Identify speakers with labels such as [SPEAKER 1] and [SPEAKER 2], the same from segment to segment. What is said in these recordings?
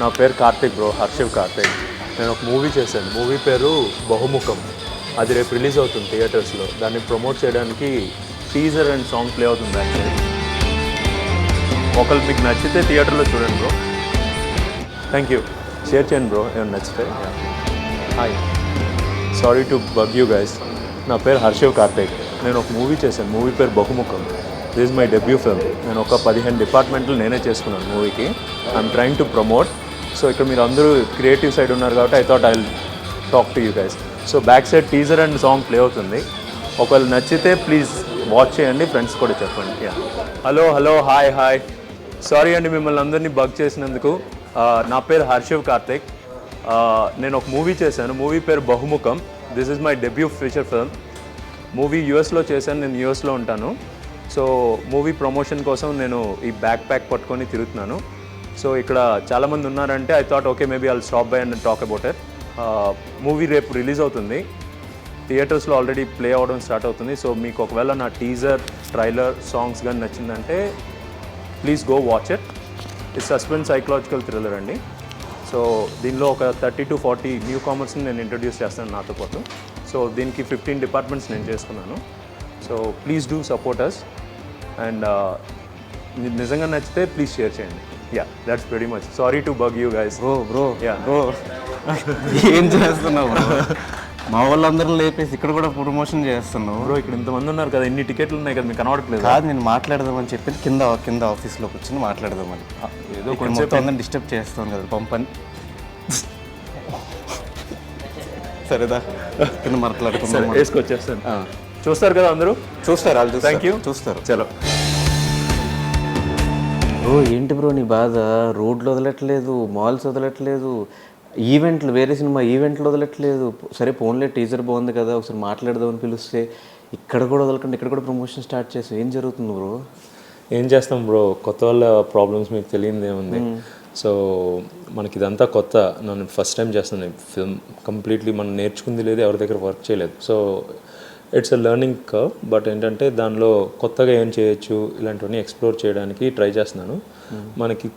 [SPEAKER 1] నా పేరు కార్తిక్ బ్రో, హర్షివ్ కార్తిక్. నేను ఒక మూవీ చేశాను. మూవీ పేరు బహుముఖం. అది రేపు రిలీజ్ అవుతుంది థియేటర్స్లో. దాన్ని ప్రమోట్ చేయడానికి టీజర్ అండ్ సాంగ్ ప్లే అవుతుంది. యాక్చువల్లీ ఒకళ్ళు మీకు నచ్చితే థియేటర్లో చూడండి బ్రో. Thank you. షేర్ చేయండి బ్రో ఏమైనా నచ్చితే. Hi, sorry to bug you guys. నా పేరు హర్షివ్ కార్తిక్. నేను ఒక మూవీ చేశాను. మూవీ పేరు Bahumukham. This is my debut film. నేను ఒక 15 డిపార్ట్మెంట్లు నేనే చేసుకున్నాను మూవీకి. I'm trying to promote. So ఇక్కడ మీరు అందరూ క్రియేటివ్ సైడ్ ఉన్నారు కాబట్టి I thought I talk to you guys. So back side teaser and song play అవుతుంది. ఒకవేళ నచ్చితే ప్లీజ్ వాచ్ చేయండి, ఫ్రెండ్స్ కూడా చెప్పండి. Hello hi. సారీ అండి మిమ్మల్ని అందరినీ బగ్ చేసినందుకు. నా పేరు హర్షివ్ కార్తిక్. నేను ఒక మూవీ చేశాను. మూవీ పేరు Bahumukham. This is my debut feature film. Movie యూఎస్లో చేశాను. నేను యూఎస్లో ఉంటాను. సో మూవీ ప్రమోషన్ కోసం నేను ఈ బ్యాక్ ప్యాక్ పట్టుకొని తిరుగుతున్నాను. సో ఇక్కడ చాలామంది ఉన్నారంటే I thought okay maybe I'll stop by and talk about it. Movie రేపు రిలీజ్ అవుతుంది. థియేటర్స్లో ఆల్రెడీ ప్లే అవ్వడం స్టార్ట్ అవుతుంది. సో మీకు ఒకవేళ నా టీజర్, ట్రైలర్, సాంగ్స్ కానీ నచ్చిందంటే please go watch it. It's suspense psychological thriller అండి. సో దీనిలో ఒక 30 to 40 న్యూ కామర్స్ని నేను ఇంట్రడ్యూస్ చేస్తాను నాతో పాటు. సో దీనికి 15 డిపార్ట్మెంట్స్ నేను చేసుకున్నాను. So please do support us. And నిజంగా నచ్చితే ప్లీజ్ షేర్ చేయండి. That's very much. Sorry to bug you guys.
[SPEAKER 2] Bro ఏం చేస్తున్నావు? మా వాళ్ళందరూ లేపేసి ఇక్కడ కూడా ప్రమోషన్ చేస్తున్నావు
[SPEAKER 1] బ్రో. ఇక్కడ ఇంతమంది ఉన్నారు కదా, ఇన్ని టికెట్లు ఉన్నాయి కదా, మీకు కనబడట్లేదు?
[SPEAKER 2] కాదు, నేను మాట్లాడదామని చెప్పి కింద ఆఫీస్లో కూర్చొని మాట్లాడదామని.
[SPEAKER 1] ఏదో
[SPEAKER 2] కొంచెం అందరిని డిస్టర్బ్ చేస్తాను కదా, పంపని. సరేదా, కింద మాట్లాడుకుందాం.
[SPEAKER 1] వేసుకొచ్చేస్తాను. చూస్తారు కదా అందరూ?
[SPEAKER 2] చూస్తారు వాళ్ళు.
[SPEAKER 1] Thank you.
[SPEAKER 2] చూస్తారు.
[SPEAKER 1] చలో
[SPEAKER 2] బ్రో. ఏంటి బ్రో నీ బాధ? రోడ్లు వదలట్లేదు, మాల్స్ వదలట్లేదు, ఈవెంట్లు, వేరే సినిమా ఈవెంట్లు వదలట్లేదు. సరే ఫోన్లే, టీజర్ బాగుంది కదా ఒకసారి మాట్లాడదామని పిలిస్తే ఇక్కడ కూడా వదలకండి, ఇక్కడ కూడా ప్రమోషన్ స్టార్ట్ చేసావు. ఏం జరుగుతుంది బ్రో?
[SPEAKER 1] ఏం చేస్తాం బ్రో, కొత్త వాళ్ళ ప్రాబ్లమ్స్ మీకు తెలియదు ఏముంది. సో మనకి ఇదంతా కొత్త. నేను ఫస్ట్ టైం చేస్తున్నాను ఫిల్మ్. కంప్లీట్లీ మనం నేర్చుకుంది లేదు, ఎవరి దగ్గర వర్క్ చేయలేదు. So it's a learning curve. But ఏంటంటే దానిలో కొత్తగా ఏం చేయొచ్చు ఇలాంటివన్నీ ఎక్స్ప్లోర్ చేయడానికి ట్రై చేస్తున్నాను. మనకి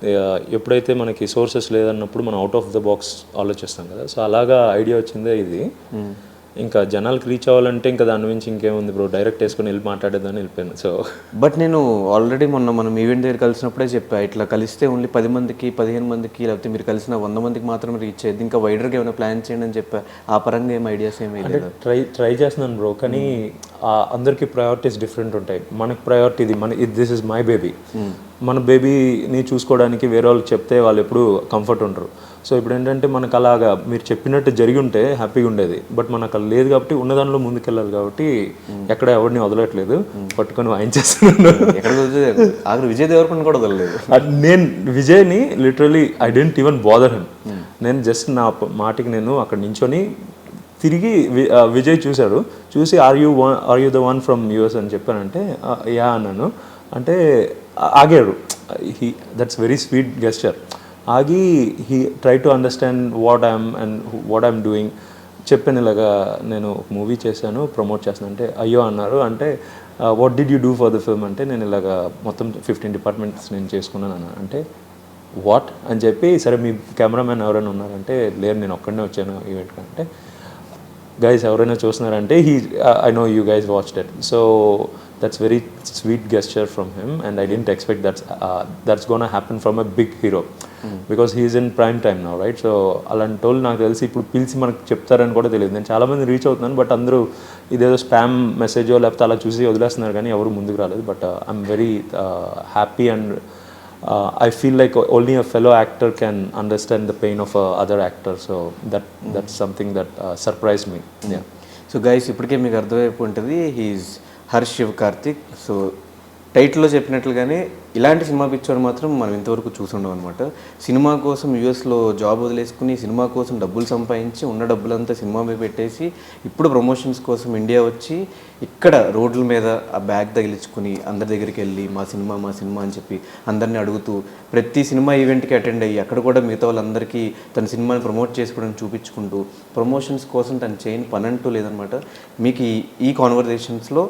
[SPEAKER 1] ఎప్పుడైతే మనకి సోర్సెస్ లేదన్నప్పుడు మనం అవుట్ ఆఫ్ ద బాక్స్ ఆలోచిస్తాం కదా. సో అలాగా ఐడియా వచ్చిందే ఇది. ఇంకా జనాలకు రీచ్ అవ్వాలంటే ఇంకా దాని నుంచి ఇంకేముంది బ్రో, డైరెక్ట్ వేసుకొని వెళ్ళి మాట్లాడేదని వెళ్ళిపోయాను. సో
[SPEAKER 2] బట్ నేను ఆల్రెడీ మనం ఈవెంట్ దగ్గర కలిసినప్పుడే చెప్పా, ఇట్లా కలిస్తే ఓన్లీ 10 మందికి 15 మందికి లేకపోతే మీరు కలిసిన 100 మందికి మాత్రమే రీచ్ అయ్యింది, ఇంకా వైడర్గా ఏమైనా ప్లాన్ చేయండి అని చెప్పా. ఆ పరంగా ఏం ఐడియాస్ ఏమి
[SPEAKER 1] ట్రై చేస్తున్నాను బ్రో. కానీ అందరికీ ప్రయారిటీస్ డిఫరెంట్ ఉంటాయి. మనకి ప్రయారిటీ ఇది దిస్ ఇస్ మై బేబీ. మన బేబీని చూసుకోవడానికి వేరే వాళ్ళకి చెప్తే వాళ్ళు ఎప్పుడు కంఫర్ట్ ఉంటారు. సో ఇప్పుడు ఏంటంటే మనకు అలాగా మీరు చెప్పినట్టు జరిగి ఉంటే హ్యాపీగా ఉండేది. బట్ మనకు అలా లేదు కాబట్టి ఉన్నదానిలో ముందుకెళ్ళాలి కాబట్టి ఎక్కడ ఎవరిని వదలట్లేదు, పట్టుకొని వాయించేస్తున్నాను.
[SPEAKER 2] ఎక్కడ విజయ్ దేవరకొండ కూడా వదలలేదు.
[SPEAKER 1] నేను విజయ్ని literally I didn't even bother him. నేను జస్ట్ నా మాటికి నేను అక్కడ నించొని తిరిగి విజయ్ చూశాడు. చూసి are you the one from US అని చెప్పానంటే యా అన్నాను. అంటే ఆగాడు. That's very sweet gesture. ఆగి he try to understand what I'm doing. చెప్పాను ఇలాగా నేను ఒక మూవీ చేశాను, ప్రమోట్ చేస్తాను అంటే అయ్యో అన్నారు. అంటే what did you do for the film అంటే నేను ఇలాగా మొత్తం 15 డిపార్ట్మెంట్స్ నేను చేసుకున్నాను అన్న. అంటే వాట్ అని చెప్పి, సరే మీ కెమెరామెన్ ఎవరైనా ఉన్నారంటే లేరు, నేను ఒక్కడనే వచ్చాను ఈవెంట్కి. అంటే గైస్ ఎవరైనా చూస్తున్నారంటే I know you guys watched it. So that's very sweet gesture from him and I didn't expect that's gonna happen from a big hero because he is in prime time now, right? So అలాంటి వాళ్ళు నాకు తెలిసి ఇప్పుడు పిలిచి మనకు చెప్తారని కూడా తెలియదు. నేను చాలామంది రీచ్ అవుతున్నాను, బట్ అందరూ ఇదేదో స్పామ్ మెసేజో లేకపోతే అలా చూసి వదిలేస్తున్నారు కానీ ఎవరు ముందుకు రాలేదు. But I'm very happy and I feel like only a fellow actor can understand the pain of a other actor. So that's something that surprised me. Yeah.
[SPEAKER 2] So guys, ఇప్పటికే మీకు అర్థమైపోయి ఉంటుంది, హీఈస్ హర్షివ్ కార్తిక్. సో టైటిల్లో చెప్పినట్లుగానే ఇలాంటి cinema picture మాత్రం మనం ఇంతవరకు చూసుండం అనమాట. సినిమా కోసం యూఎస్లో జాబ్ వదిలేసుకుని సినిమా కోసం డబ్బులు సంపాదించి ఉన్న డబ్బులంతా సినిమా మీద పెట్టేసి ఇప్పుడు ప్రమోషన్స్ కోసం ఇండియా వచ్చి ఇక్కడ రోడ్ల మీద ఆ బ్యాగ్ తగిలించుకుని అందరి దగ్గరికి వెళ్ళి మా సినిమా అని చెప్పి అందరినీ అడుగుతూ ప్రతి సినిమా ఈవెంట్కి అటెండ్ అయ్యి అక్కడ కూడా మిగతా వాళ్ళందరికీ తన సినిమాని ప్రమోట్ చేసుకోవడానికి చూపించుకుంటూ ప్రమోషన్స్ కోసం తను చేయని పని అంటూ లేదనమాట. మీకు ఈ కాన్వర్జేషన్స్లో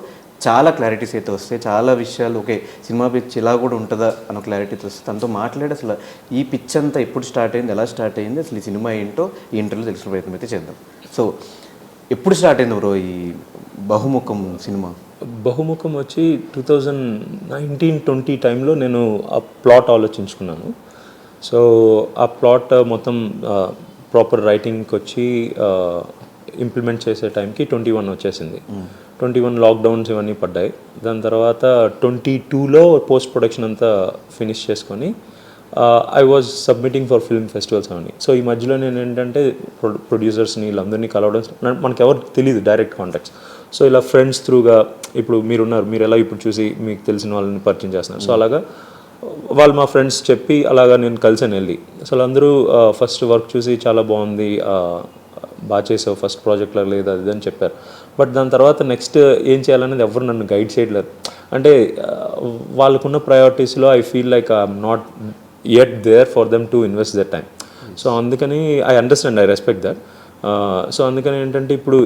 [SPEAKER 2] చాలా క్లారిటీస్ అయితే వస్తాయి, చాలా విషయాలు ఓకే సినిమా పిచ్ ఇలా కూడా ఉంటుందా అన్న క్లారిటీస్ వస్తుంది. తనతో మాట్లాడి అసలు ఈ పిచ్ అంతా ఎప్పుడు స్టార్ట్ అయింది, ఎలా స్టార్ట్ అయింది, అసలు ఈ సినిమా ఏంటో ఈ ఇంటర్వ్యూలో తెలుసుకునే ప్రయత్నం అయితే చేద్దాం. సో ఎప్పుడు స్టార్ట్ అయింది బ్రో ఈ బహుముఖం సినిమా?
[SPEAKER 1] బహుముఖం వచ్చి 2019-20 టైంలో నేను ఆ ప్లాట్ ఆలోచించుకున్నాను. సో ఆ ప్లాట్ మొత్తం ప్రాపర్ రైటింగ్కి వచ్చి ఇంప్లిమెంట్ చేసే టైంకి 21 వచ్చేసింది. 21 లాక్డౌన్స్ ఇవన్నీ పడ్డాయి. దాని తర్వాత 22లో పోస్ట్ ప్రొడక్షన్ అంతా ఫినిష్ చేసుకొని I was submitting for film festivals అవన్నీ. సో ఈ మధ్యలో నేను ఏంటంటే ప్రొడ్యూసర్స్ని వీళ్ళందరినీ కలవడం, మనకి ఎవరు తెలియదు డైరెక్ట్ కాంటాక్ట్స్. సో ఇలా ఫ్రెండ్స్ త్రూగా ఇప్పుడు మీరున్నారు, మీరు ఎలా ఇప్పుడు చూసి మీకు తెలిసిన వాళ్ళని పరిచయం చేస్తున్నారు. సో అలాగా వాళ్ళు మా ఫ్రెండ్స్ చెప్పి అలాగా నేను కలిసాను వెళ్ళి. అసలు అందరూ ఫస్ట్ వర్క్ చూసి చాలా బాగుంది, బాగా చేసావు, ఫస్ట్ ప్రాజెక్ట్లో లేదు అది అని చెప్పారు. బట్ దాని తర్వాత నెక్స్ట్ ఏం చేయాలనేది ఎవరు నన్ను గైడ్ చేయట్లేదు. అంటే వాళ్ళకున్న ప్రయారిటీస్లో I feel like I'm not yet there for them to invest that time. So అందుకని I understand, I respect that. So అందుకని ఏంటంటే ఇప్పుడు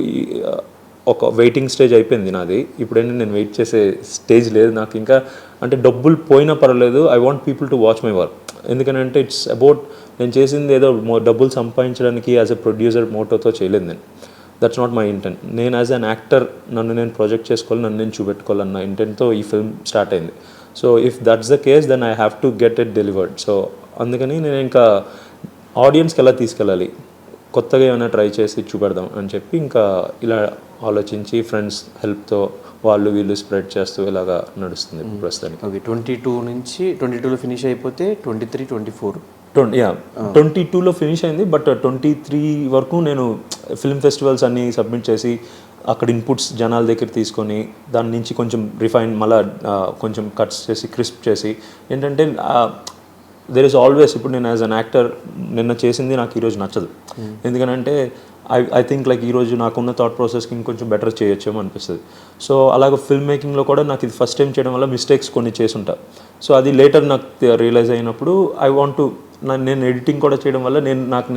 [SPEAKER 1] ఒక వెయిటింగ్ స్టేజ్ అయిపోయింది నాది. ఇప్పుడు ఏంటంటే నేను వెయిట్ చేసే స్టేజ్ లేదు నాకు ఇంకా. అంటే డబ్బులు పోయినా పర్వాలేదు, I want people to watch my work. ఎందుకంటే ఇట్స్ అబౌట్ నేను చేసింది ఏదో డబ్బులు సంపాదించడానికి యాజ్ ఎ ప్రొడ్యూసర్ మోటోతో చేయలేదు నేను. That's not my intent. నేను యాజ్ అన్ యాక్టర్ నన్ను నేను ప్రొజెక్ట్ చేసుకోవాలి, నన్ను నేను చూపెట్టుకోవాలన్న ఇంటెంట్తో ఈ ఫిల్మ్ స్టార్ట్ అయింది. So if that's the case then I have to get it delivered. So అందుకని నేను ఇంకా ఆడియన్స్కి ఎలా తీసుకెళ్ళాలి, కొత్తగా ఏమైనా ట్రై చేసి చూపెడదాం అని చెప్పి ఇంకా ఇలా ఆలోచించి ఫ్రెండ్స్ హెల్ప్తో వాళ్ళు వీళ్ళు స్ప్రెడ్ చేస్తూ ఇలాగా నడుస్తుంది ప్రస్తుతానికి.
[SPEAKER 2] ఓకే, 22 నుంచి 22లో ఫినిష్ అయిపోతే 23-24
[SPEAKER 1] 22లో ఫినిష్ అయింది. బట్ 23 వరకు నేను ఫిల్మ్ ఫెస్టివల్స్ అన్నీ సబ్మిట్ చేసి అక్కడ ఇన్పుట్స్ జనాల దగ్గర తీసుకొని దాని నుంచి కొంచెం రిఫైన్ మళ్ళీ కొంచెం కట్స్ చేసి క్రిస్ప్ చేసి ఏంటంటే దెర్ ఈస్ ఆల్వేస్, ఇప్పుడు నేను యాజ్ అన్ యాక్టర్ నిన్న చేసింది నాకు ఈరోజు నచ్చదు. ఎందుకనంటే ఐ థింక్ లైక్ ఈరోజు నాకున్న థాట్ ప్రాసెస్కి ఇంకొంచెం బెటర్ చేయొచ్చేమో అనిపిస్తుంది. సో అలాగే ఫిల్మ్ మేకింగ్లో కూడా నాకు ఇది ఫస్ట్ టైం చేయడం వల్ల మిస్టేక్స్ కొన్ని చేసుంటా. సో అది లేటర్ నాకు రియలైజ్ అయినప్పుడు ఐ వాంట్ టు, నేను ఎడిటింగ్ కూడా చేయడం వల్ల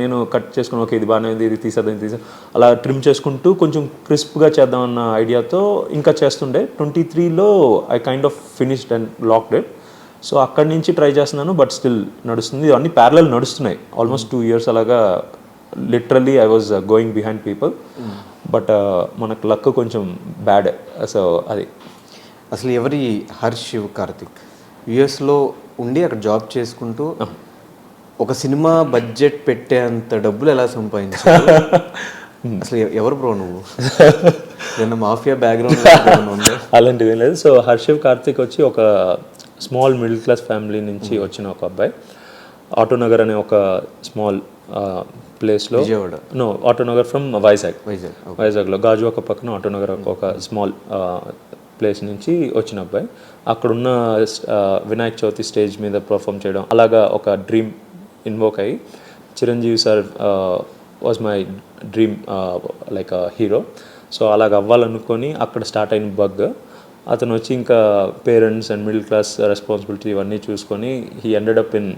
[SPEAKER 1] నేను కట్ చేసుకుని ఓకే ఇది బాగానే ఉంది, ఇది తీసేద్దాం అలా ట్రిమ్ చేసుకుంటూ కొంచెం క్రిస్ప్గా చేద్దామన్న ఐడియాతో ఇంకా చేస్తుండే. 23లో I kind of finished and locked it. So అక్కడి నుంచి ట్రై చేస్తున్నాను, బట్ స్టిల్ నడుస్తుంది. అన్నీ ప్యారలల్ నడుస్తున్నాయి ఆల్మోస్ట్ 2 years అలాగా. Literally I was going behind people, but మనకు లక్ కొంచెం బ్యాడ్. సో అది
[SPEAKER 2] అసలు ఎవరి హర్ష్ శివ్ కార్తిక్ యుఎస్లో ఉండి అక్కడ జాబ్ చేసుకుంటూ ఒక సినిమా బడ్జెట్ పెట్టేంత డబ్బులు ఎలా సంపాదించారు? అసలు ఎవరు బ్రో నువ్వు? ఏదైనా మాఫియా బ్యాక్గ్రౌండ్ ఉందా?
[SPEAKER 1] అలాంటిది ఏం లేదు. సో హర్షివ్ కార్తిక్ వచ్చి ఒక స్మాల్ మిడిల్ క్లాస్ ఫ్యామిలీ నుంచి వచ్చిన ఒక అబ్బాయి. ఆటోనగర్ అనే ఒక స్మాల్ ప్లేస్లో, నో ఆటోనగర్ ఫ్రమ్ వైజాగ్లో గాజువాక పక్కన ఆటోనగర్ ఒక స్మాల్ ప్లేస్ నుంచి వచ్చిన అబ్బాయి. అక్కడున్న వినాయక చవితి స్టేజ్ మీద పర్ఫామ్ చేయడం అలాగా ఒక డ్రీమ్ ఇన్వోక్ అయ్యి, Chiranjeevi sir was my dream like hero. So అలాగ అవ్వాలనుకొని అక్కడ స్టార్ట్ అయిన బగ్. అతను వచ్చి ఇంకా parents and middle class responsibility ఇవన్నీ చూసుకొని he ended up in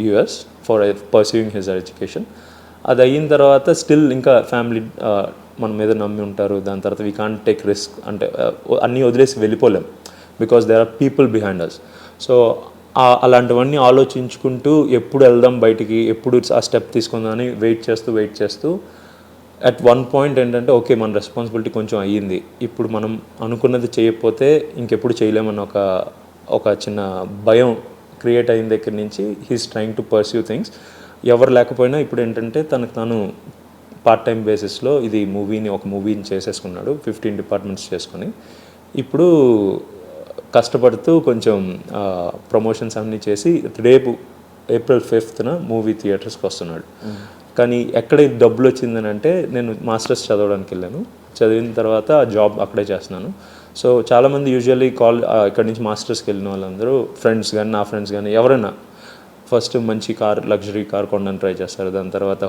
[SPEAKER 1] US for pursuing his education. అది అయిన తర్వాత స్టిల్ ఇంకా ఫ్యామిలీ మన మీద నమ్మి ఉంటారు. దాని తర్వాత వీ కాంట్ టేక్ రిస్క్, అంటే అన్నీ వదిలేసి వెళ్ళిపోలేం because there are people behind us. So అలాంటివన్నీ ఆలోచించుకుంటూ ఎప్పుడు వెళ్దాం బయటికి, ఎప్పుడు ఆ స్టెప్ తీసుకుందామని వెయిట్ చేస్తూ అట్ వన్ పాయింట్ ఏంటంటే ఓకే మన రెస్పాన్సిబిలిటీ కొంచెం అయ్యింది, ఇప్పుడు మనం అనుకున్నది చేయకపోతే ఇంకెప్పుడు చేయలేమన్న ఒక చిన్న భయం క్రియేట్ అయిన దగ్గర నుంచి he's trying to pursue things. ఎవరు లేకపోయినా ఇప్పుడు ఏంటంటే తనకు తాను పార్ట్ టైం బేసిస్లో ఒక మూవీని చేసేసుకున్నాడు 15 డిపార్ట్మెంట్స్ చేసుకొని. ఇప్పుడు కష్టపడుతూ కొంచెం ప్రమోషన్స్ అన్నీ చేసి రేపు April 5th మూవీ థియేటర్స్కి వస్తున్నాడు. కానీ ఎక్కడ డబ్బులు వచ్చిందని అంటే నేను మాస్టర్స్ చదవడానికి వెళ్ళాను. చదివిన తర్వాత ఆ జాబ్ అక్కడే చేస్తున్నాను. సో చాలామంది యూజువల్లీ ఇక్కడ నుంచి మాస్టర్స్కి వెళ్ళిన వాళ్ళందరూ ఫ్రెండ్స్ కానీ నా ఫ్రెండ్స్ కానీ ఎవరైనా ఫస్ట్ మంచి లగ్జరీ కార్ కొనడానికి ట్రై చేస్తారు, దాని తర్వాత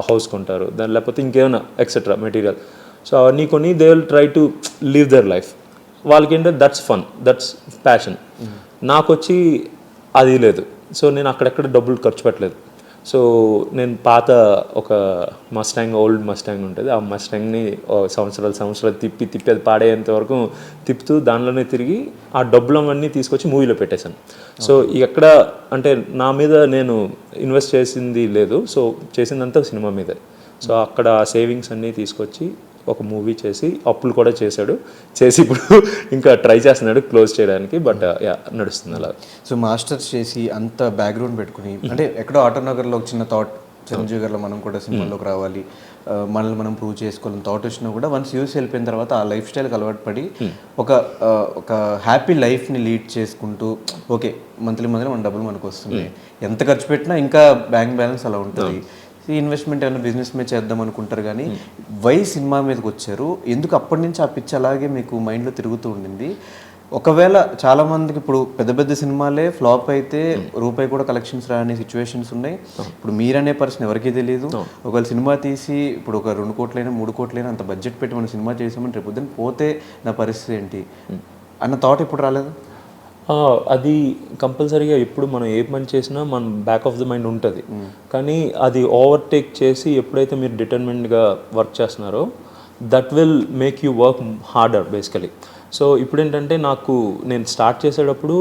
[SPEAKER 1] హౌస్ కొంటారు, దాని లేకపోతే ఇంకేమైనా ఎక్సెట్రా మెటీరియల్. సో అవన్నీ కొని they will try to live their life. వాళ్ళకి ఏంటంటే దట్స్ ఫన్, దట్స్ ప్యాషన్. నాకు వచ్చి అది లేదు. సో నేను అక్కడెక్కడ డబ్బులు ఖర్చు పెట్టలేదు. సో నేను పాత ఒక మస్టాంగ్, ఓల్డ్ మస్టాంగ్ ఉంటుంది, ఆ మస్టాంగ్ని సంవత్సరాలు తిప్పి అది పాడేంత వరకు తిప్పుతూ దానిలోనే తిరిగి ఆ డబ్బులన్నీ తీసుకొచ్చి మూవీలో పెట్టేశాను. సో ఎక్కడ అంటే నా మీద నేను ఇన్వెస్ట్ చేసింది లేదు, సో చేసిందంతా సినిమా మీదే. సో అక్కడ ఆ సేవింగ్స్ అన్నీ తీసుకొచ్చి ఒక మూవీ చేసి అప్పులు కూడా చేసి ఇప్పుడు ఇంకా ట్రై చేస్తున్నాడు క్లోజ్ చేయడానికి, బట్ నడుస్తుంది అలా.
[SPEAKER 2] సో మాస్టర్స్ చేసి అంత బ్యాక్గ్రౌండ్ పెట్టుకుని అంటే ఎక్కడో ఆటోనగర్లో ఒక చిన్న థాట్, చిరంజీవి గారిలో మనం కూడా సినిమాల్లోకి రావాలి, మనల్ని మనం ప్రూవ్ చేసుకోవాలని థాట్ వచ్చినా కూడా వన్స్ యూస్ వెళ్ళిపోయిన తర్వాత ఆ లైఫ్ స్టైల్కి అలవాటు పడి ఒక హ్యాపీ లైఫ్ని లీడ్ చేసుకుంటూ ఓకే మంత్లీ మన డబ్బులు మనకు వస్తున్నాయి, ఎంత ఖర్చు పెట్టినా ఇంకా బ్యాంక్ బ్యాలెన్స్ అలా ఉంటుంది. ఈ ఇన్వెస్ట్మెంట్ ఏమైనా బిజినెస్ మీద చేద్దాం అనుకుంటారు, కానీ వై సినిమా మీదకి వచ్చారు, ఎందుకు అప్పటి నుంచి ఆ పిచ్చి అలాగే మీకు మైండ్లో తిరుగుతూ ఉండింది? ఒకవేళ చాలామందికి ఇప్పుడు పెద్ద సినిమాలే ఫ్లాప్ అయితే రూపాయి కూడా కలెక్షన్స్ రాని సిచ్యువేషన్స్ ఉన్నాయి. ఇప్పుడు మీరనే పర్సన్ ఎవరికీ తెలియదు. ఒకవేళ సినిమా తీసి ఇప్పుడు ఒక 2 కోట్లైనా 3 కోట్లైనా అంత బడ్జెట్ పెట్టి మనం సినిమా చేసామని రేపు పొద్దున్న పోతే నా పరిస్థితి ఏంటి అన్న థాట్ ఇప్పుడు రాలేదు?
[SPEAKER 1] అది కంపల్సరీగా ఎప్పుడు మనం ఏ పని చేసినా మన బ్యాక్ ఆఫ్ ద మైండ్ ఉంటుంది, కానీ అది ఓవర్టేక్ చేసి ఎప్పుడైతే మీరు డిటర్మిన్డ్గా వర్క్ చేస్తున్నారో that will make you work harder basically. So ఇప్పుడు ఏంటంటే నేను స్టార్ట్ చేసేటప్పుడు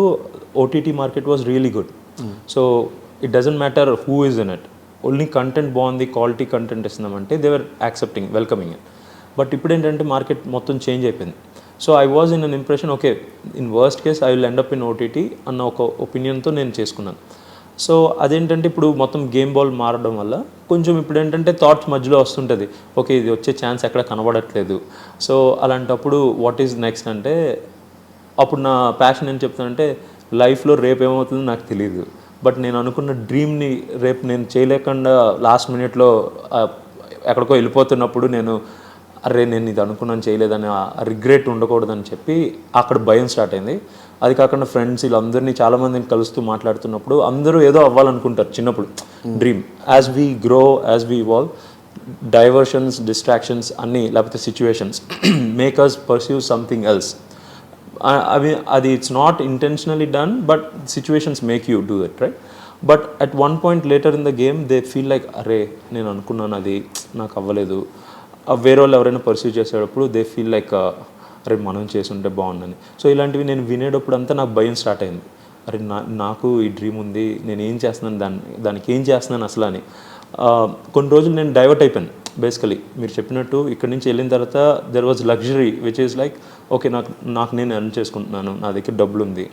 [SPEAKER 1] OTT market was really good. So it doesn't matter who is in it, only content బాగుంది, క్వాలిటీ కంటెంట్ ఇస్తున్నామంటే they were accepting, welcoming it. But ఇప్పుడు ఏంటంటే market మొత్తం change అయిపోయింది. So I was in an impression, okay in worst case I will end up in OTT అన్న ఒక ఒపీనియన్తో నేను చేసుకున్నాను. సో అదేంటంటే ఇప్పుడు మొత్తం గేమ్ బాల్ మారడం వల్ల కొంచెం ఇప్పుడు ఏంటంటే థాట్స్ మధ్యలో వస్తుంటుంది, ఓకే ఇది వచ్చే ఛాన్స్ ఎక్కడ కనబడట్లేదు. సో అలాంటప్పుడు వాట్ ఈజ్ నెక్స్ట్ అంటే అప్పుడు నా ప్యాషన్ ఏం చెప్తానంటే లైఫ్లో రేపు ఏమవుతుందో నాకు తెలియదు, బట్ నేను అనుకున్న డ్రీమ్ని రేపు నేను చేయలేకుండా లాస్ట్ మినిట్లో ఎక్కడికో వెళ్ళిపోతున్నప్పుడు నేను ఇది అనుకున్నాను చేయలేదని రిగ్రెట్ ఉండకూడదని చెప్పి అక్కడ భయం స్టార్ట్ అయింది. అది కాకుండా ఫ్రెండ్స్ వీళ్ళందరినీ చాలామందిని కలుస్తూ మాట్లాడుతున్నప్పుడు అందరూ ఏదో అవ్వాలనుకుంటారు చిన్నప్పుడు dream. As we grow, as we evolve, diversions, distractions అన్నీ లేకపోతే situations make us pursue something else. అది it's not intentionally done, but situations make you do it, right? But at one point later in the game they feel like అరే నేను అనుకున్నాను అది నాకు అవ్వలేదు. వేరే వాళ్ళు ఎవరైనా పర్సీవ్ చేసేటప్పుడు దే ఫీల్ లైక్ అరే మనం చేసుంటే బాగుందని. సో ఇలాంటివి నేను వినేటప్పుడు అంతా నాకు భయం స్టార్ట్ అయింది, అరే నాకు ఈ డ్రీమ్ ఉంది, నేను ఏం చేస్తున్నాను దానికి ఏం చేస్తున్నాను అసలు అని. కొన్ని రోజులు నేను డైవర్ట్ అయిపోయాను బేసికలీ. మీరు చెప్పినట్టు ఇక్కడి నుంచి వెళ్ళిన తర్వాత there was luxury which is like okay నాకు నేను ఎర్న్ చేసుకుంటున్నాను, నా దగ్గర డబ్బులు ఉంది,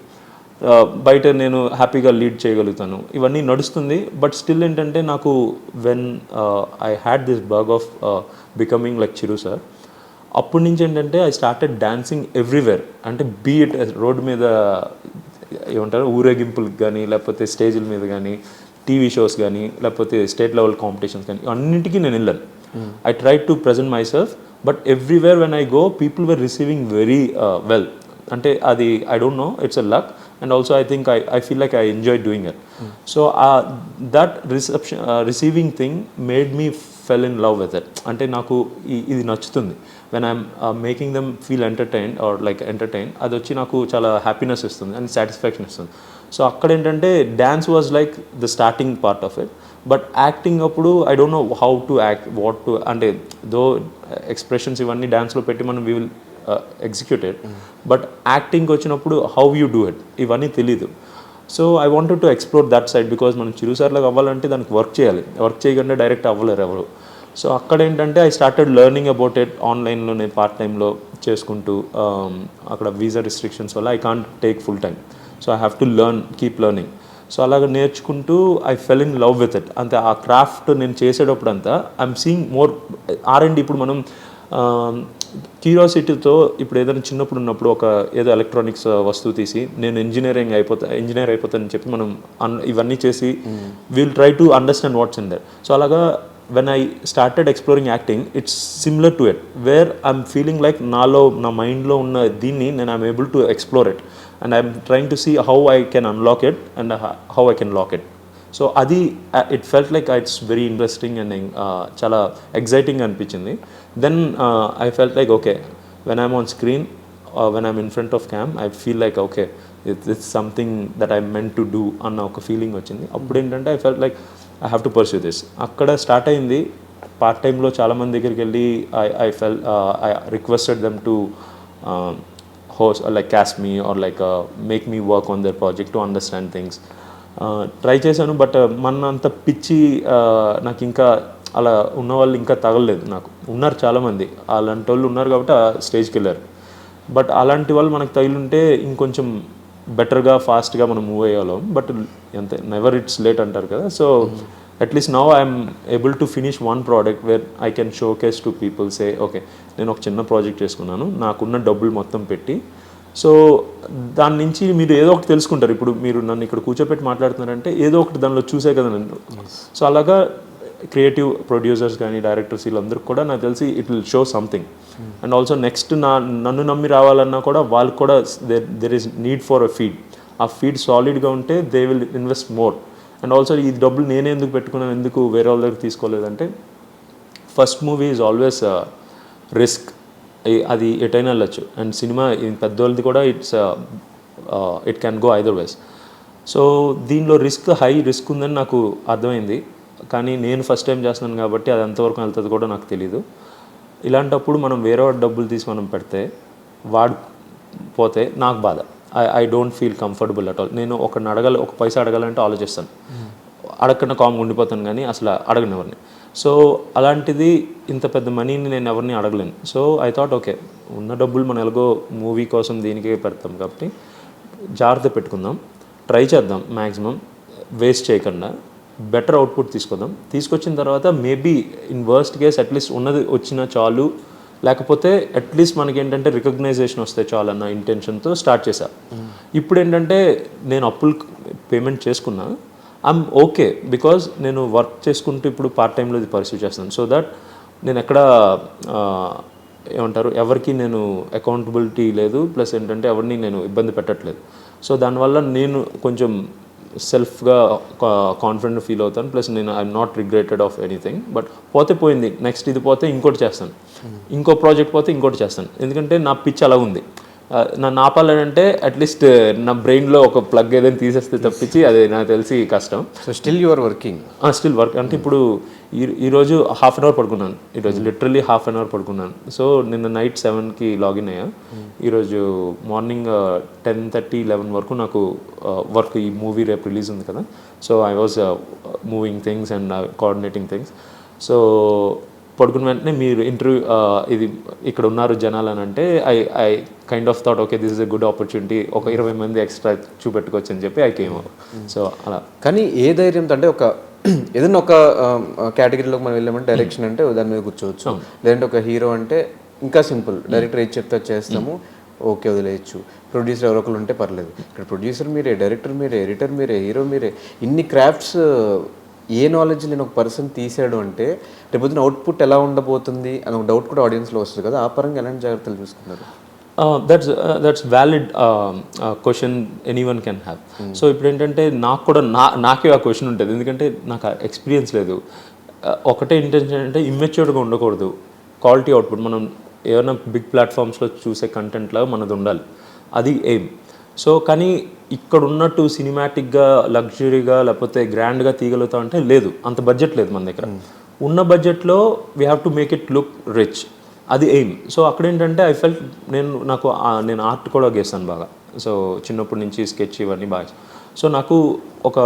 [SPEAKER 1] బయట నేను హ్యాపీగా లీడ్ చేయగలుగుతాను, ఇవన్నీ నడుస్తుంది. బట్ స్టిల్ ఏంటంటే నాకు when I had this bug of becoming like Chiru sir, అప్పటి నుంచి ఏంటంటే ఐ స్టార్టెడ్ డాన్సింగ్ ఎవ్రీవేర్. అంటే బీట్ రోడ్ మీద ఏమంటారు ఊరేగింపులకు కానీ లేకపోతే స్టేజ్ల మీద కానీ, టీవీ షోస్ కానీ లేకపోతే స్టేట్ లెవెల్ కాంపిటీషన్స్ కానీ అన్నింటికీ నేను వెళ్ళాను. I try to present my self, but everywhere when I go people were receiving very well. అంటే అది I don't know, it's a luck. And also I think I feel like I enjoy doing it. So that receiving thing made me fell in love with it. Ante naku idi nachtundi when I'm making them feel entertained or like entertained, adochi naku chala happiness istundi and satisfaction istundi. So akkada entante dance was like the starting part of it, but acting appudu I don't know how to act, what to, ante though expressions ivanni dance lo petti manam we will executed, but యాక్టింగ్కి వచ్చినప్పుడు how you do it ఇవన్నీ తెలీదు. So I wanted to explore that side, because మనం చిరుసార్లాగా అవ్వాలంటే దానికి work చేయాలి, work చేయకుండా డైరెక్ట్ అవ్వలేరు ఎవరు. సో అక్కడ ఏంటంటే I started learning about it ఆన్లైన్లోనే పార్ట్ టైంలో చేసుకుంటూ. అక్కడ వీసా రిస్ట్రిక్షన్స్ వల్ల I can't take full time, so I have to keep learning. So అలాగ నేర్చుకుంటూ I fell in love with it. అంతే ఆ క్రాఫ్ట్ నేను చేసేటప్పుడు అంతా ఐఎమ్ సీయింగ్ మోర్ R&D. ఇప్పుడు మనం క్యూరియాసిటీతో ఇప్పుడు ఏదైనా చిన్నప్పుడు ఉన్నప్పుడు ఒక ఏదో ఎలక్ట్రానిక్స్ వస్తువు తీసి నేను ఇంజనీర్ అయిపోతానని చెప్పి మనం ఇవన్నీ చేసి will try to understand what's in that. So అలాగా when I started exploring acting it's similar to it, where I'm feeling like నా మైండ్లో ఉన్న దీన్ని నేను I'm able to explore it and I'm trying to see how I can unlock it and how I can lock it. So అది it felt like it's very interesting and చాలా exciting అనిపించింది. Then I felt like okay when I'm on screen, when I'm in front of cam, I feel like okay it's something that I meant to do అన్న ఒక feeling వచ్చింది. అప్పుడు ఏంటంటే I felt like I have to pursue this. అక్కడ start అయింది. Part టైంలో చాలామంది దగ్గరికి వెళ్ళి I requested them to host or like cast me or like make me work on their project to understand things. Try చేశాను, but మన అంత పిచ్చి నాకు ఇంకా అలా ఉన్న వాళ్ళు ఇంకా తగలలేదు. నాకు ఉన్నారు చాలామంది, అలాంటి వాళ్ళు ఉన్నారు కాబట్టి ఆ స్టేజ్కి వెళ్ళారు. బట్ అలాంటి వాళ్ళు మనకు తగిలింటే ఇంకొంచెం బెటర్గా ఫాస్ట్గా మనం మూవ్ అయ్యేవాళ్ళం. బట్ ఎంత నెవర్ ఇట్స్ లేట్ అంటారు కదా. So at least now I'm able to finish one product where I can showcase to people say okay నేను ఒక చిన్న ప్రాజెక్ట్ చేసుకున్నాను, నాకున్న డబ్బులు మొత్తం పెట్టి. సో దాని నుంచి మీరు ఏదో ఒకటి తెలుసుకుంటారు. ఇప్పుడు మీరు నన్ను ఇక్కడ కూర్చోపెట్టి మాట్లాడుతున్నారంటే ఏదో ఒకటి దానిలో చూసే కదా నన్ను. సో అలాగా క్రియేటివ్ ప్రొడ్యూసర్స్ కానీ డైరెక్టర్స్ వీళ్ళందరికీ కూడా నాకు తెలిసి it will show something. And also next నన్ను నమ్మి రావాలన్నా కూడా వాళ్ళకి కూడా there is need for a feed. ఆ ఫీడ్ సాలిడ్గా ఉంటే they will invest more. And also ఈ డబ్బులు నేనే ఎందుకు పెట్టుకున్నాను, ఎందుకు వేరే వాళ్ళ దగ్గర తీసుకోలేదంటే first movie is always risk. అది ఎటైనా వెళ్ళచ్చు. అండ్ సినిమా పెద్దోళ్ళది కూడా it can go either ways. So దీనిలో హై రిస్క్ ఉందని నాకు అర్థమైంది. కానీ నేను ఫస్ట్ టైం చేస్తున్నాను కాబట్టి అది ఎంతవరకు వెళ్తుంది కూడా నాకు తెలీదు. ఇలాంటప్పుడు మనం వేరే వాడి డబ్బులు తీసి మనం పెడితే వాడు పోతే నాకు బాధ. I don't feel comfortable at all. నేను ఒక పైసా అడగాలంటే ఆలోచిస్తాను, అడగకుండా కామ్గా ఉండిపోతాను, కానీ అసలు అడగను ఎవరిని. సో అలాంటిది ఇంత పెద్ద మనీని నేను ఎవరిని అడగలేను. సో ఐ థాట్ ఓకే ఉన్న డబ్బులు మనం ఎలాగో మూవీ కోసం దీనికే పెడతాం కాబట్టి జాగ్రత్త పెట్టుకుందాం, ట్రై చేద్దాం, మ్యాక్సిమం వేస్ట్ చేయకుండా బెటర్ అవుట్పుట్ తీసుకొచ్చిన తర్వాత maybe in worst case at least ఉన్నది వచ్చిన చాలు, లేకపోతే అట్లీస్ట్ మనకి ఏంటంటే రికగ్నైజేషన్ వస్తే చాలు అన్న ఇంటెన్షన్తో స్టార్ట్ చేశా. ఇప్పుడు ఏంటంటే నేను అప్పులు పేమెంట్ చేసుకున్నా, ఐఎమ్ ఓకే బికాజ్ నేను వర్క్ చేసుకుంటూ ఇప్పుడు పార్ట్ టైంలో ఇది పర్సూ చేస్తాను. సో దట్ నేను ఎక్కడ ఏమంటారు ఎవరికి నేను అకౌంటబిలిటీ లేదు, ప్లస్ ఏంటంటే ఎవరిని నేను ఇబ్బంది పెట్టట్లేదు. సో దానివల్ల నేను కొంచెం సెల్ఫ్గా కాన్ఫిడెంట్ ఫీల్ అవుతాను. ప్లస్ నేను I'm not regretted of anything. But పోతే పోయింది, నెక్స్ట్ ఇది పోతే ఇంకోటి చేస్తాను, ఇంకో ప్రాజెక్ట్ పోతే ఇంకోటి చేస్తాను. ఎందుకంటే నా పిచ్ అలా ఉంది. నన్ను ఆపాలంటే అట్లీస్ట్ నా బ్రెయిన్లో ఒక ప్లగ్ ఏదైనా తీసేస్తే తప్పించి అది నాకు తెలిసి కష్టం.
[SPEAKER 2] So still your working?
[SPEAKER 1] Still work. అంటే ఇప్పుడు ఈరోజు హాఫ్ అన్ అవర్ పడుకున్నాను, ఈరోజు లిటరల్లీ హాఫ్ అన్ అవర్ పడుకున్నాను. సో నిన్న నైట్ 7కి లాగిన్ అయ్యా. ఈరోజు మార్నింగ్ 10:30, 11 వరకు నాకు వర్క్. ఈ మూవీ రేపు రిలీజ్ ఉంది కదా. So I was moving things and coordinating things. So పడుకున్న వెంటనే మీరు ఇంటర్వ్యూ ఇది ఇక్కడ ఉన్నారు జనాలు అని అంటే I kind of thought okay this is a good opportunity, ఒక 20 మంది ఎక్స్ట్రా చూపెట్టుకోవచ్చు అని చెప్పి ఐ కేమ్. సో అలా.
[SPEAKER 2] కానీ ఏ ధైర్యంతో అంటే ఒక ఏదైనా ఒక కేటగిరీలోకి మనం వెళ్ళామంటే డైరెక్షన్ అంటే దాని మీద కూర్చోవచ్చు, లేదంటే ఒక హీరో అంటే ఇంకా సింపుల్, డైరెక్టర్ ఏది చెప్తే చేస్తాము, ఓకే వదిలేయచ్చు. ప్రొడ్యూసర్ ఎవరో ఒకరు ఉంటే పర్లేదు. ఇక్కడ ప్రొడ్యూసర్ మీరే, డైరెక్టర్ మీరే, ఎడిటర్ మీరే, హీరో మీరే. ఇన్ని క్రాఫ్ట్స్ ఏ నాలెడ్జ్ లేని ఒక పర్సన్ తీసాడు అంటే రేపొద్దున అవుట్పుట్ ఎలా ఉండబోతుంది అని ఒక డౌట్ కూడా ఆడియన్స్లో వస్తుంది కదా. ఆ పరంగా ఎలాంటి జాగ్రత్తలు చూసుకున్నారు?
[SPEAKER 1] That's valid question anyone can have. So ఇప్పుడు ఏంటంటే నాకు కూడా నాకే ఆ క్వశ్చన్ ఉంటుంది, ఎందుకంటే నాకు ఎక్స్పీరియన్స్ లేదు. ఒకటే ఇంటెన్షన్ అంటే ఇమ్మెచ్యూర్డ్గా ఉండకూడదు, క్వాలిటీ అవుట్పుట్ మనం ఏమైనా బిగ్ ప్లాట్ఫామ్స్లో చూసే కంటెంట్లో మనది ఉండాలి, అది ఎయిమ్. సో కానీ ఇక్కడ ఉన్నట్టు సినిమాటిక్గా లగ్జరీగా లేకపోతే గ్రాండ్గా తీయగలుగుతా అంటే లేదు, అంత బడ్జెట్ లేదు మన దగ్గర. ఉన్న బడ్జెట్లో we have to make it look rich, అది ఎయిమ్. సో అక్కడ ఏంటంటే ఐ ఫెల్ట్ నేను ఆర్ట్ కూడా గీస్తాను బాగా. సో చిన్నప్పటి నుంచి స్కెచ్ ఇవన్నీ బాగా. సో నాకు ఒక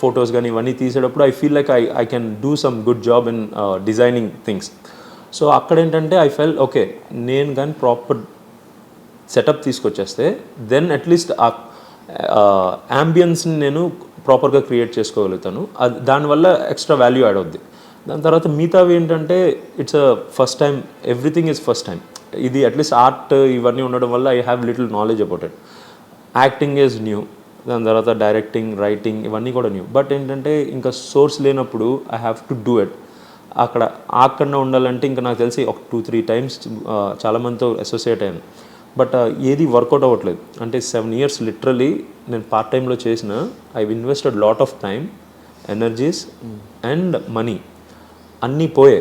[SPEAKER 1] ఫొటోస్ కానీ ఇవన్నీ తీసేటప్పుడు I feel like I can do some good job in designing things. So అక్కడ ఏంటంటే ఐ ఫెల్ ఓకే నేను కానీ ప్రాపర్ సెటప్ తీసుకొచ్చేస్తే దెన్ అట్లీస్ట్ ఆ యాంబియన్స్ని నేను ప్రాపర్గా క్రియేట్ చేసుకోగలుగుతాను. అది దానివల్ల ఎక్స్ట్రా వాల్యూ యాడ్ అవుద్ది. దాని తర్వాత మిగతావి ఏంటంటే it's a first time, everything is first time. ఇది అట్లీస్ట్ ఆర్ట్ ఇవన్నీ ఉండడం వల్ల I have little knowledge about it. Acting is new, దాని తర్వాత డైరెక్టింగ్, రైటింగ్ ఇవన్నీ కూడా న్యూ. బట్ ఏంటంటే ఇంకా సోర్స్ లేనప్పుడు I have to do it. అక్కడ ఆకుండా ఉండాలంటే ఇంకా నాకు తెలిసి ఒక 2-3 టైమ్స్ చాలామందితో అసోసియేట్ అయ్యాను. బట్ ఏది వర్కౌట్ అవ్వట్లేదు. అంటే 7 years లిటరలీ నేను పార్ట్ టైంలో చేసిన I invested lot of time, energies and money అన్నీ పోయే.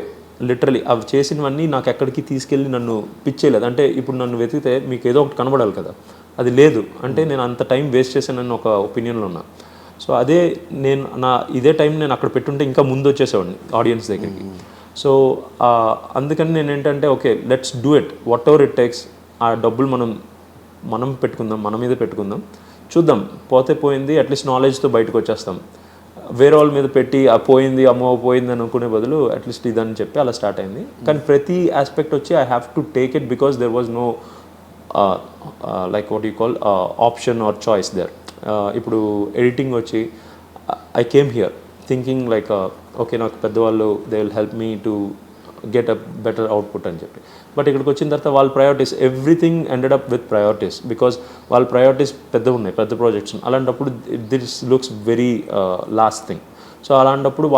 [SPEAKER 1] లిటరలీ అవి చేసినవన్నీ నాకు ఎక్కడికి తీసుకెళ్ళి నన్ను పిచ్చేయలేదు. అంటే ఇప్పుడు నన్ను వెతికితే మీకు ఏదో ఒకటి కనబడాలి కదా, అది లేదు. అంటే నేను అంత టైం వేస్ట్ చేశానని ఒక ఒపీనియన్లో ఉన్నా. సో అదే నేను ఇదే టైం నేను అక్కడ పెట్టుంటే ఇంకా ముందు వచ్చేసేవాడిని ఆడియన్స్ దగ్గరికి. సో అందుకని నేను ఏంటంటే okay let's do it what ever it takes. ఆ డబ్బులు మనం పెట్టుకుందాం, మన మీద పెట్టుకుందాం, చూద్దాం, పోతే పోయింది, అట్లీస్ట్ నాలెడ్జ్తో బయటకు వచ్చేస్తాం. వేరే వాళ్ళ మీద పెట్టి పోయింది అమ్మో పోయింది అని అనుకునే బదులు అట్లీస్ట్ ఇదని చెప్పి అలా స్టార్ట్ అయింది. కానీ ప్రతి ఆస్పెక్ట్ వచ్చి I have to take it because there was no like what you call option or choice there. ఇప్పుడు ఎడిటింగ్ వచ్చి I came here thinking like okay నాకు పెద్దవాళ్ళు they will help me to get a better output అని చెప్పి. But ఇక్కడికి వచ్చిన తర్వాత వాళ్ళ priorities everything ended up with priorities because వాళ్ళ ప్రయారిటీస్ పెద్దగా ఉన్నాయి, పెద్ద ప్రాజెక్ట్స్. అలాంటప్పుడు this looks very last thing. So అలాంటప్పుడు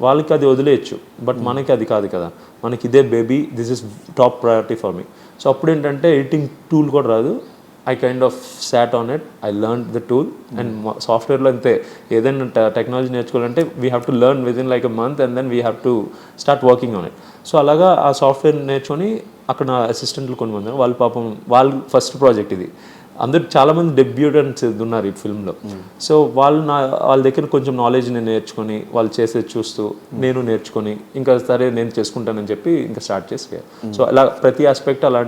[SPEAKER 1] వాళ్ళకి అది వదిలేయచ్చు, బట్ మనకి అది కాదు కదా, మనకి ఇదే baby, this is top priority for me. So అప్పుడు ఏంటంటే ఎడిటింగ్ టూల్ కూడా రాదు. I kind of sat on it, I learned the tool, and సాఫ్ట్వేర్లో అంతే, ఏదైనా టెక్నాలజీ నేర్చుకోవాలంటే we have to learn with in like a month and then we have to start working on it. So అలాగా ఆ software నేర్చుకొని అక్కడ నా అసిస్టెంట్లు కొంతమంది వాళ్ళు పాపం వాళ్ళు ఫస్ట్ ప్రాజెక్ట్ ఇది. అందరు చాలామంది డెబ్యూటెంట్స్ ఉన్నారు ఈ ఫిల్మ్లో. సో వాళ్ళ దగ్గర కొంచెం నాలెడ్జ్ నేను నేర్చుకొని వాళ్ళు చేసేది చూస్తూ నేను నేర్చుకొని ఇంకా సరే నేను చేసుకుంటానని చెప్పి ఇంకా స్టార్ట్ చేసి. సో అలా ప్రతి ఆస్పెక్ట్ అలా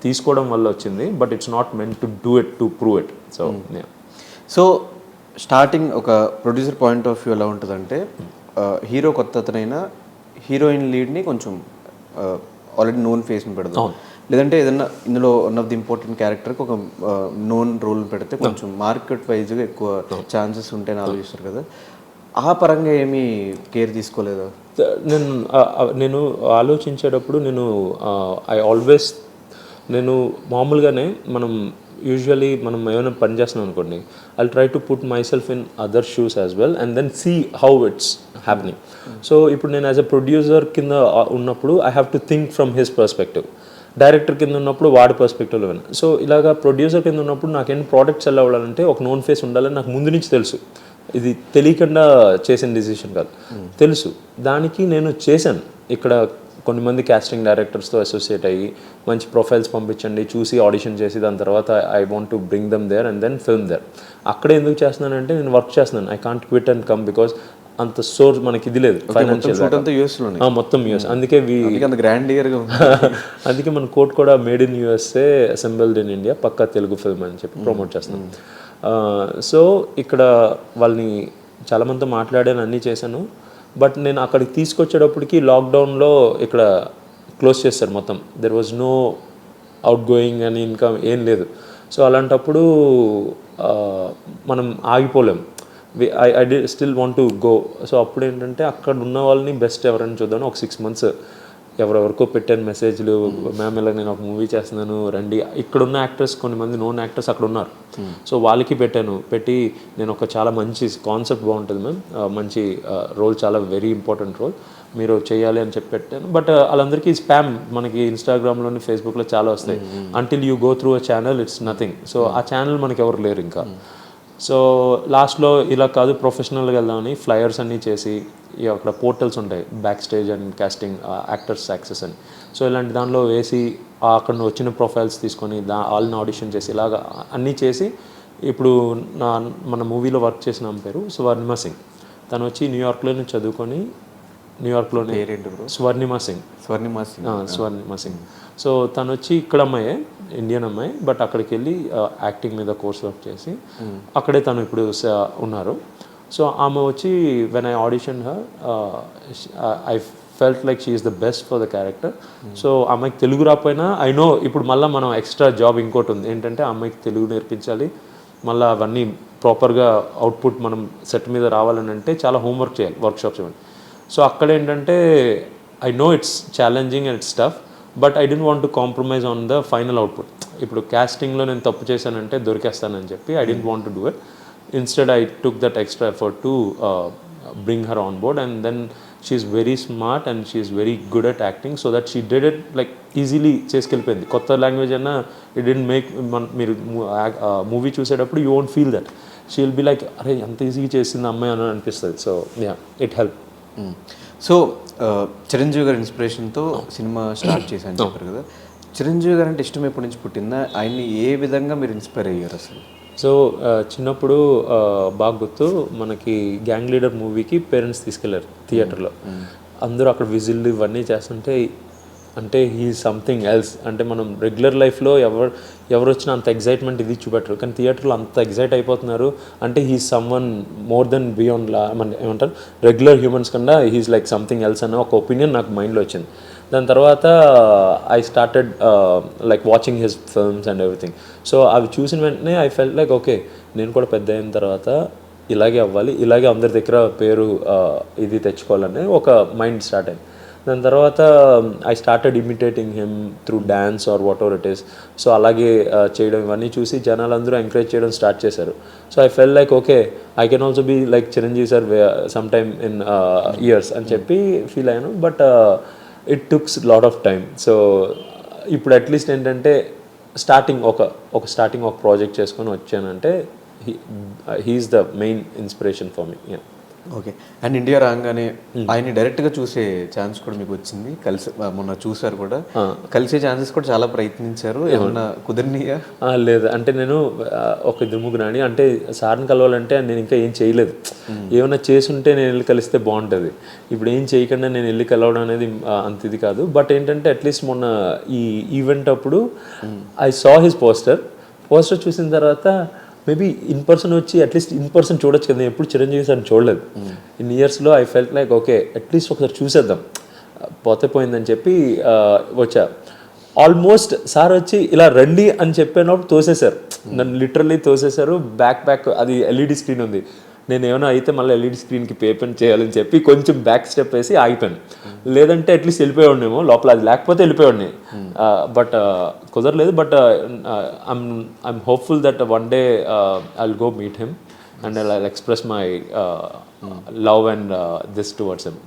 [SPEAKER 1] తీసుకోవడం వల్ల వచ్చింది, but it's not meant to do it to prove it. So
[SPEAKER 2] so starting ఒక ప్రొడ్యూసర్ పాయింట్ ఆఫ్ వ్యూ ఎలా ఉంటుందంటే హీరో కొత్త అతనైనా హీరోయిన్ లీడ్ని కొంచెం ఆల్రెడీ నోన్ ఫేస్ని పెడదాం, లేదంటే ఏదన్నా ఇందులో వన్ ఆఫ్ ది ఇంపార్టెంట్ క్యారెక్టర్కి ఒక నోన్ రోల్ పెడితే కొంచెం మార్కెట్ వైజ్గా ఎక్కువ ఛాన్సెస్ ఉంటాయని ఆలోచిస్తారు కదా. ఆ పరంగా ఏమీ కేర్ తీసుకోలేదా?
[SPEAKER 1] నేను ఆలోచించేటప్పుడు నేను మామూలుగానే యూజువలీ మనం ఏమైనా పని చేస్తున్నాం అనుకోండి, I try to put myself in other shoes as well and then see how it's happening. So ఇప్పుడు నేను యాజ్ అ ప్రొడ్యూసర్ కింద ఉన్నప్పుడు I have to think from his perspective, director కింద ఉన్నప్పుడు వాడి పర్స్పెక్టివ్లో విన్నా. సో ఇలాగా ప్రొడ్యూసర్ కింద ఉన్నప్పుడు నాకేం ప్రోడక్ట్స్ ఎలా అవ్వాలంటే ఒక నోన్ ఫేస్ ఉండాలని నాకు ముందు నుంచి తెలుసు. ఇది తెలియకుండా చేసిన డిసిషన్ కాదు, తెలుసు. దానికి నేను చేశాను. ఇక్కడ కొంతమంది క్యాస్టింగ్ డైరెక్టర్స్తో అసోసియేట్ అయ్యి మంచి ప్రొఫైల్స్ పంపించండి, చూసి ఆడిషన్ చేసి దాని తర్వాత I want to bring them there and then film there. అక్కడే ఎందుకు చేస్తున్నానంటే నేను వర్క్ చేస్తున్నాను, I can't quit and come because అంత సోర్స్ మనకి ఇది లేదు ఫైనాన్షియల్, మొత్తం యూఎస్. అందుకే అందుకే మన కోట్ కూడా made in USA assembled in India, పక్కా తెలుగు ఫిల్మ్ అని చెప్పి ప్రమోట్ చేస్తున్నాం. సో ఇక్కడ వాళ్ళని చాలామందితో మాట్లాడాను, అన్నీ చేశాను. బట్ నేను అక్కడికి తీసుకొచ్చేటప్పటికి లాక్డౌన్లో ఇక్కడ క్లోజ్ చేస్తారు మొత్తం. There was no out going అని ఇంకా ఏం లేదు. సో అలాంటప్పుడు మనం ఆగిపోలేం. I'd still want to go. So అప్పుడు ఏంటంటే అక్కడ ఉన్న వాళ్ళని బెస్ట్ ఎవరైనా చూద్దాను. ఒక 6 months ఎవరెవరికో పెట్టాను మెసేజ్లు, మ్యామ్ ఇలా నేను ఒక మూవీ చేస్తున్నాను రండి. ఇక్కడున్న యాక్టర్స్ కొంతమంది నోన్ యాక్టర్స్ అక్కడ ఉన్నారు. సో వాళ్ళకి పెట్టి నేను ఒక చాలా మంచి కాన్సెప్ట్ బాగుంటుంది మ్యామ్, మంచి రోల్, చాలా వెరీ ఇంపార్టెంట్ రోల్, మీరు చేయాలి అని చెప్పి పెట్టాను. బట్ వాళ్ళందరికీ స్పామ్ మనకి ఇన్స్టాగ్రామ్లోని ఫేస్బుక్లో చాలా వస్తాయి. Until you go through a channel it's nothing. So ఆ ఛానల్ మనకి ఎవరు లేరు ఇంకా. సో లాస్ట్లో ఇలా కాదు ప్రొఫెషనల్గా వెళ్దామని ఫ్లయర్స్ అన్నీ చేసి అక్కడ పోర్టల్స్ ఉంటాయి, back stage and casting actors access అని. సో ఇలాంటి దానిలో వేసి అక్కడ వచ్చిన ప్రొఫైల్స్ తీసుకొని వాళ్ళని ఆడిషన్ చేసి ఇలాగా అన్నీ చేసి ఇప్పుడు మన మూవీలో వర్క్ చేసిన పేరు స్వర్ణిమ సింగ్. తను వచ్చి న్యూయార్క్లోనే చదువుకొని న్యూయార్క్లోనే స్వర్ణిమ సింగ్. సో తను వచ్చి ఇక్కడ అమ్మాయే, ఇండియన్ అమ్మాయి, బట్ అక్కడికి వెళ్ళి యాక్టింగ్ మీద కోర్స్ వర్క్ చేసి అక్కడే తను ఇప్పుడు ఉన్నారు. సో ఆమె వచ్చి when I audition her I felt like she is the best for the character. So అమ్మాయికి తెలుగు రాకపోయినా ఐ నో ఇప్పుడు మళ్ళీ మనం ఎక్స్ట్రా జాబ్ ఇంకోటి ఉంది ఏంటంటే అమ్మాయికి తెలుగు నేర్పించాలి, మళ్ళీ అవన్నీ ప్రాపర్గా అవుట్పుట్ మనం సెట్ మీద రావాలని అంటే చాలా హోంవర్క్ చేయాలి, వర్క్షాప్స్ ఇవ్వండి. సో అక్కడ ఏంటంటే I know it's challenging and it's tough, but I don't want to compromise on the final output. ఇప్పుడు కాస్టింగ్లో నేను తప్పు చేశానంటే దొరికేస్తానని చెప్పి I don't want to do it. Instead I took that extra effort to bring her on board and then she is very smart and she is very good at acting. So that she did it like easily చేసుకెళ్ళిపోయింది. కొత్త language అయినా it didn't make మీరు movie చూసేటప్పుడు you won't feel that. She will be like అరే ఎంత ఈజీగా చేసింది అమ్మాయి అని అనిపిస్తుంది. So yeah it help.
[SPEAKER 2] So Chiranjeevi గారి ఇన్స్పిరేషన్తో సినిమా స్టార్ట్ చేశాను చెప్పారు కదా, చిరంజీవి గారు అంటే ఇష్టం ఎప్పటి నుంచి పుట్టిందా? ఆయన్ని ఏ విధంగా మీరు ఇన్స్పైర్ అయ్యారు అసలు?
[SPEAKER 1] సో చిన్నప్పుడు బాగా గుర్తు మనకి గ్యాంగ్ లీడర్ మూవీకి పేరెంట్స్ తీసుకెళ్లారు థియేటర్లో. అందరూ అక్కడ విజిల్ ఇవన్నీ చేస్తుంటే అంటే హీ సంథింగ్ ఎల్స్. అంటే మనం రెగ్యులర్ లైఫ్లో ఎవరు వచ్చినా అంత ఎగ్జైట్మెంట్ ఇది చూపెట్టరు, కానీ థియేటర్లో అంత ఎగ్జైట్ అయిపోతున్నారు అంటే he someone more than beyond మన ఏమంటారు రెగ్యులర్ హ్యూమన్స్ కన్నా హీస్ లైక్ సంథింగ్ ఎల్స్ అన్న ఒక ఒపీనియన్ నాకు మైండ్లో వచ్చింది. దాని తర్వాత I started like watching his films and everything. So అవి చూసిన వెంటనే ఐ ఫెల్ట్ లైక్ ఓకే నేను కూడా పెద్ద అయిన తర్వాత ఇలాగే అవ్వాలి, ఇలాగే అందరి దగ్గర పేరు ఇది తెచ్చుకోవాలని ఒక మైండ్ స్టార్ట్ అయింది. దాని తర్వాత I started imitating him through dance or whatever it is. So అలాగే చేయడం ఇవన్నీ చూసి జనాలందరూ ఎంకరేజ్ చేయడం స్టార్ట్ చేశారు. So I fell like okay I can also be like Chiranjeevi sir some time in years అని చెప్పి ఫీల్ అయ్యాను. But it took lot of time. So ఇప్పుడు అట్లీస్ట్ ఏంటంటే స్టార్టింగ్ ఒక ప్రాజెక్ట్ చేసుకొని వచ్చానంటే he is the main inspiration for me.
[SPEAKER 2] Okay. And India రాగానే ఆయన్ని డైరెక్ట్గా చూసే ఛాన్స్ కూడా మీకు వచ్చింది, కలిసి మొన్న చూసారు కూడా, కలిసే ఛాన్సెస్ కూడా చాలా ప్రయత్నించారు, ఏమన్నా కుదిరినాయా?
[SPEAKER 1] లేదు, అంటే నేను ఒక ఇద్దరు ముగ్గురు అని అంటే సార్ని కలవాలంటే నేను ఇంకా ఏం చేయలేదు. ఏమైనా చేసుంటే నేను వెళ్ళి కలిస్తే బాగుంటుంది. ఇప్పుడు ఏం చేయకుండా నేను వెళ్ళి కలవడం అనేది అంత ఇది కాదు. బట్ ఏంటంటే అట్లీస్ట్ మొన్న ఈ ఈవెంట్ అప్పుడు ఐ సా హిస్ పోస్టర్ చూసిన తర్వాత మేబీ ఇన్ పర్సన్ వచ్చి అట్లీస్ట్ ఇన్ పర్సన్ చూడొచ్చు కదా. నేను ఎప్పుడు చిరంజీవి సార్ని చూడలేదు. ఇన్ ఇయర్స్లో I felt like okay at least ఒకసారి చూసేద్దాం, పోతే పోయిందని చెప్పి వచ్చా. ఆల్మోస్ట్ సార్ వచ్చి ఇలా రండి అని చెప్పినప్పుడు తోసేశారు నన్ను, లిటరల్లీ తోసేశారు. బ్యాక్ అది ఎల్ఈడి స్క్రీన్ ఉంది, నేను ఏమైనా అయితే మళ్ళీ ఎల్ఈడి స్క్రీన్కి పేమెంట్ చేయాలని చెప్పి కొంచెం బ్యాక్ స్టెప్ వేసి ఆగిపోయాను. లేదంటే అట్లీస్ట్ వెళ్ళిపోయి ఉండేమో లోపల, అది లేకపోతే వెళ్ళిపోయి. బట్ కుదరలేదు. But I'm hopeful that one day I'll go meet him and I'll express my love and this towards him.